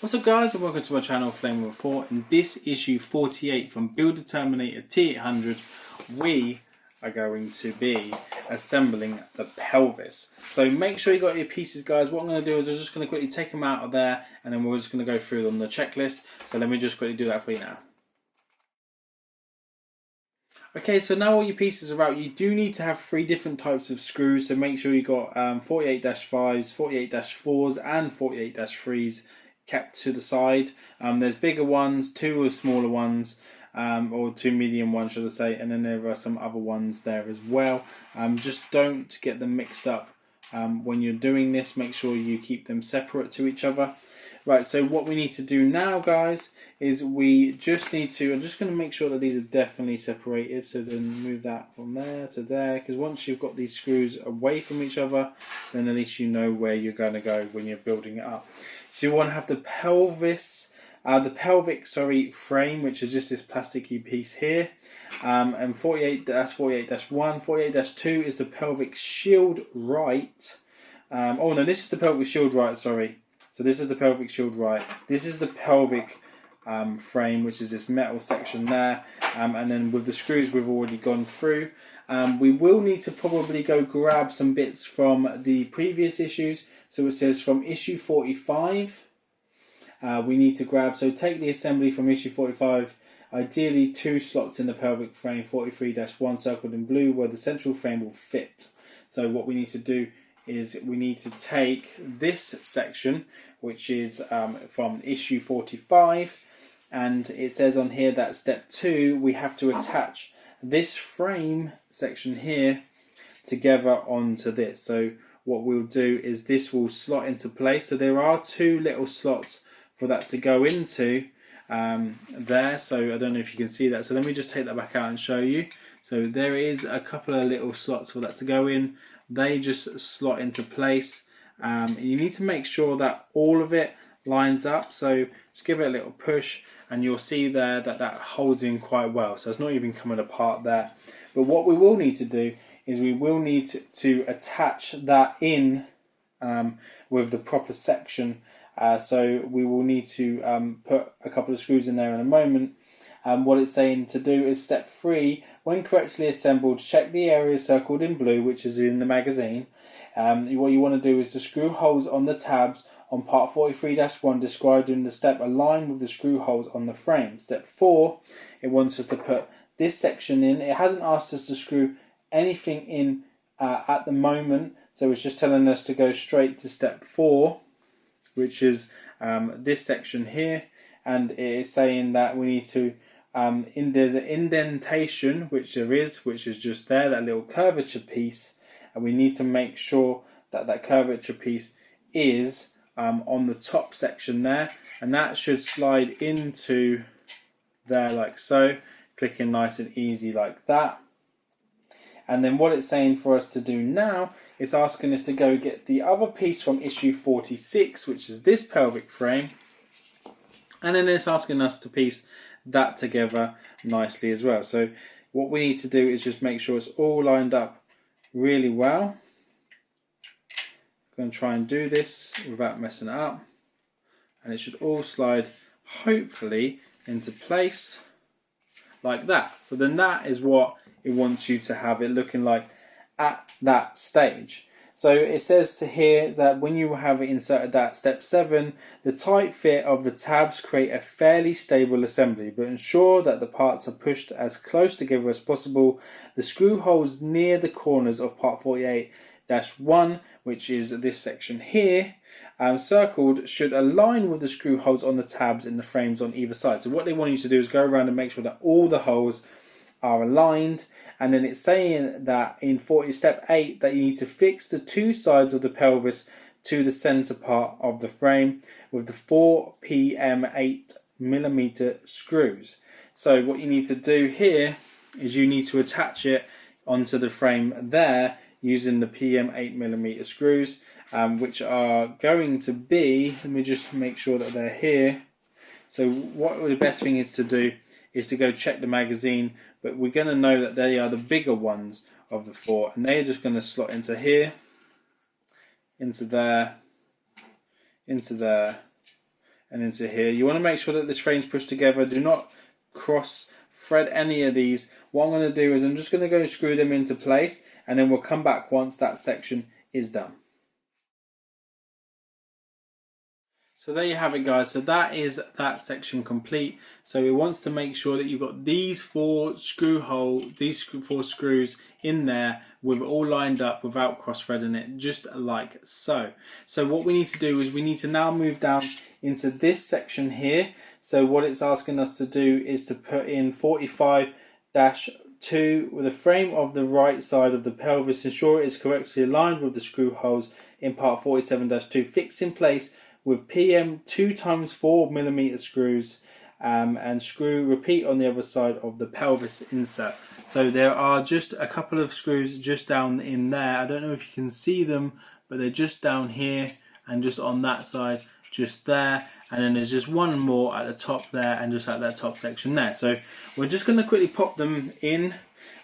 What's up guys, and welcome to my channel Flame with 4. In this issue 48 from Build the Terminator T-800, we are going to be assembling the pelvis. So make sure you got your pieces guys. What I'm going to do is I'm just going to quickly take them out of there and then we're just going to go through them on the checklist. So let me just quickly do that for you now. Okay, so now all your pieces are out. You do need to have 3 different types of screws, so make sure you got 48-5s, 48-4s and 48-3s kept to the side. There's bigger ones, 2 smaller ones, or 2 medium ones should I say, and then there are some other ones there as well. Just don't get them mixed up when you're doing this. Make sure you keep them separate to each other. Right, so what we need to do now guys is we just need to, I'm just going to make sure that these are definitely separated, so then move that from there to there, because once you've got these screws away from each other, then at least you know where you're going to go when you're building it up. So you want to have the pelvic frame, which is just this plasticky piece here, and 48-48-1, 48-2 is the pelvic shield right. Oh no, this is the pelvic shield right, sorry. So this is the pelvic shield right. This is the pelvic frame, which is this metal section there. And then with the screws we've already gone through. We will need to probably go grab some bits from the previous issues. So it says from issue 45, we need to grab, so take the assembly from issue 45, ideally 2 slots in the pelvic frame, 43-1 circled in blue, where the central frame will fit. So what we need to do is we need to take this section, which is from issue 45, and it says on here that step 2 we have to attach this frame section here together onto this. So what we'll do is this will slot into place. So there are 2 little slots for that to go into there, so I don't know if you can see that. So let me just take that back out and show you. So there is a couple of little slots for that to go in. They just slot into place. You need to make sure that all of it lines up, so just give it a little push and you'll see there that that holds in quite well, so it's not even coming apart there. But what we will need to do is we will need to attach that in with the proper section, so we will need to put a couple of screws in there in a moment. What it's saying to do is step 3, when correctly assembled, check the areas circled in blue, which is in the magazine. What you want to do is the screw holes on the tabs on part 43-1 described in the step align with the screw holes on the frame. Step 4, it wants us to put this section in. It hasn't asked us to screw anything in at the moment, so it's just telling us to go straight to step 4, which is this section here, and it is saying that we need to there's an indentation, which there is, which is just there, that little curvature piece, and we need to make sure that that curvature piece is on the top section there, and that should slide into there like so, clicking nice and easy like that. And then what it's saying for us to do now is asking us to go get the other piece from issue 46, which is this pelvic frame, and then it's asking us to piece that together nicely as well. So what we need to do is just make sure it's all lined up really well. I'm going to try and do this without messing it up, and it should all slide hopefully into place like that. So then that is what it wants you to have it looking like at that stage. So it says to here that when you have it inserted that step 7, the tight fit of the tabs create a fairly stable assembly, but ensure that the parts are pushed as close together as possible. The screw holes near the corners of part 48-1, which is this section here, circled, should align with the screw holes on the tabs in the frames on either side. So what they want you to do is go around and make sure that all the holes are aligned. And then it's saying that in step 8 that you need to fix the 2 sides of the pelvis to the center part of the frame with the 4 PM 8mm screws. So what you need to do here is you need to attach it onto the frame there using the PM 8mm screws, which are going to be, let me just make sure that they're here. So what the best thing is to do is to go check the magazine, but we're going to know that they are the bigger ones of the 4, and they're just going to slot into here, into there, into there, and into here. You want to make sure that this frame's pushed together. Do not cross thread any of these. What I'm going to do is I'm just going to go and screw them into place, and then we'll come back once that section is done. So there you have it, guys. So that is that section complete. So it wants to make sure that you've got these four four screws in there with it all lined up without cross threading it, just like so. So what we need to do is we need to now move down into this section here. So what it's asking us to do is to put in 45-2 with the frame of the right side of the pelvis. Ensure it is correctly aligned with the screw holes in part 47-2. Fix in place with PM 2x4mm screws, and screw repeat on the other side of the pelvis insert. So there are just a couple of screws just down in there. I don't know if you can see them, but they're just down here and just on that side, just there. And then there's just one more at the top there and just at that top section there. So we're just going to quickly pop them in.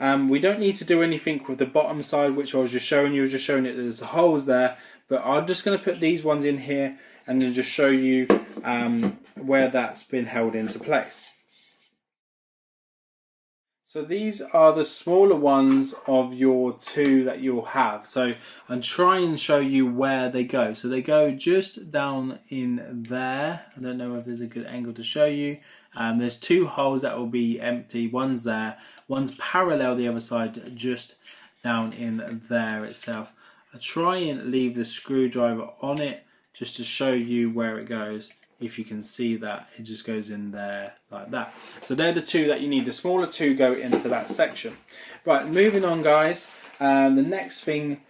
We don't need to do anything with the bottom side, which I was just showing you. I was just showing it that there's holes there. But I'm just going to put these ones in here and then just show you where that's been held into place. So these are the smaller ones of your two that you'll have. So I'll try and show you where they go. So they go just down in there. I don't know if there's a good angle to show you. There's two holes that will be empty. One's there. One's parallel the other side, just down in there itself. I try and leave the screwdriver on it just to show you where it goes. If you can see that, it just goes in there like that. So they're the two that you need. The smaller two go into that section. Right, moving on, guys. The next thing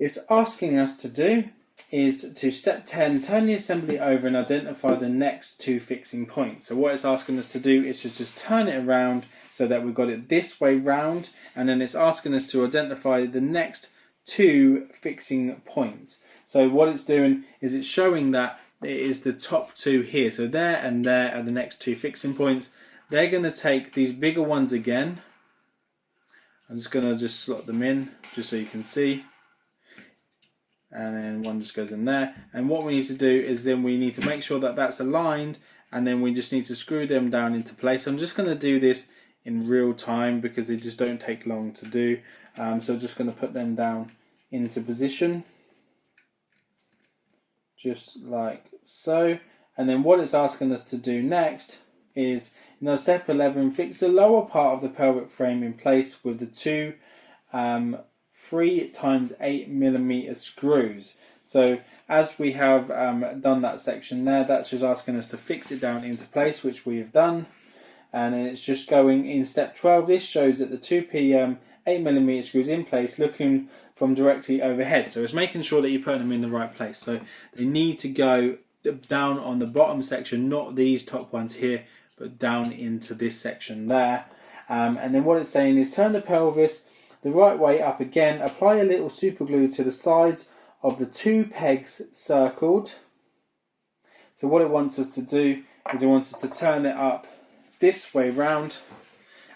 it's asking us to do is to step 10, turn the assembly over and identify the next two fixing points. So what it's asking us to do is to just turn it around so that we've got it this way round, and then it's asking us to identify the next two fixing points. So what it's doing is it's showing that it is the top two here. So there and there are the next two fixing points. They're going to take these bigger ones again. I'm just going to just slot them in just so you can see. And then one just goes in there. And what we need to do is then we need to make sure that that's aligned, and then we just need to screw them down into place. I'm just going to do this in real time because they just don't take long to do. So just going to put them down into position. Just like so. And then what it's asking us to do next is, step 11, fix the lower part of the pelvic frame in place with the two 3x8mm screws. So as we have done that section there, that's just asking us to fix it down into place, which we have done. And then it's just going in step 12. This shows that the 2 8mm screws in place, looking from directly overhead. So it's making sure that you put them in the right place. So they need to go down on the bottom section, not these top ones here, but down into this section there. And then what it's saying is turn the pelvis the right way up again. Apply a little super glue to the sides of the two pegs circled. So what it wants us to do is it wants us to turn it up this way round.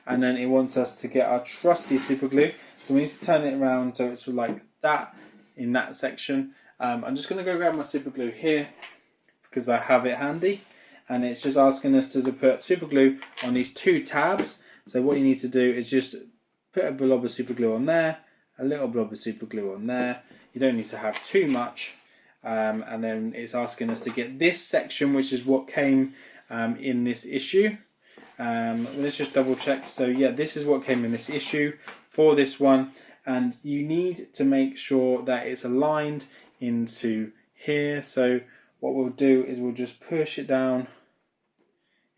And then it wants us to get our trusty super glue. So we need to turn it around so it's like that in that section. I'm just going to go grab my super glue here because I have it handy. And it's just asking us to put super glue on these two tabs. So what you need to do is just put a blob of super glue on there, a little blob of super glue on there. You don't need to have too much. And then it's asking us to get this section, which is what came in this issue. Let's just double check. So yeah, this is what came in this issue for this one, and you need to make sure that it's aligned into here. So what we'll do is we'll just push it down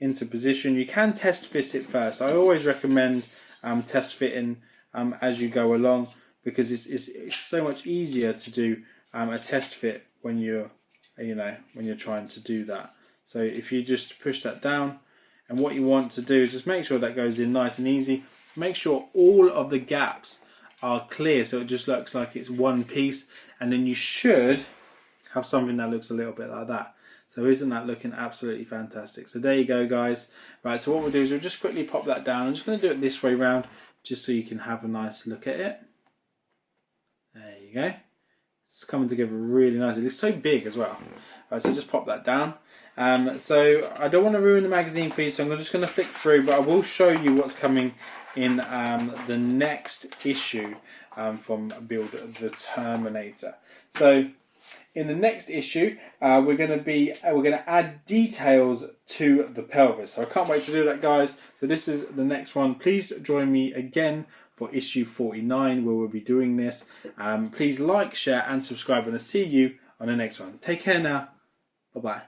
into position. You can test fit it first. I always recommend test fitting as you go along, because it's so much easier to do a test fit when you're trying to do that. So if you just push that down, and what you want to do is just make sure that goes in nice and easy. Make sure all of the gaps are clear so it just looks like it's one piece, and then you should have something that looks a little bit like that. So isn't that looking absolutely fantastic? So there you go, guys. Right, so what we'll do is we'll just quickly pop that down. I'm just going to do it this way round just so you can have a nice look at it. There you go. It's coming together really nicely. It's so big as well. Alright, so just pop that down. So I don't want to ruin the magazine for you, so I'm just going to flick through, but I will show you what's coming in the next issue from Build the Terminator. So in the next issue, we're going to add details to the pelvis. So I can't wait to do that, guys. So this is the next one. Please join me again for issue 49, where we'll be doing this. Please like, share, and subscribe, and I'll see you on the next one. Take care now. Bye bye.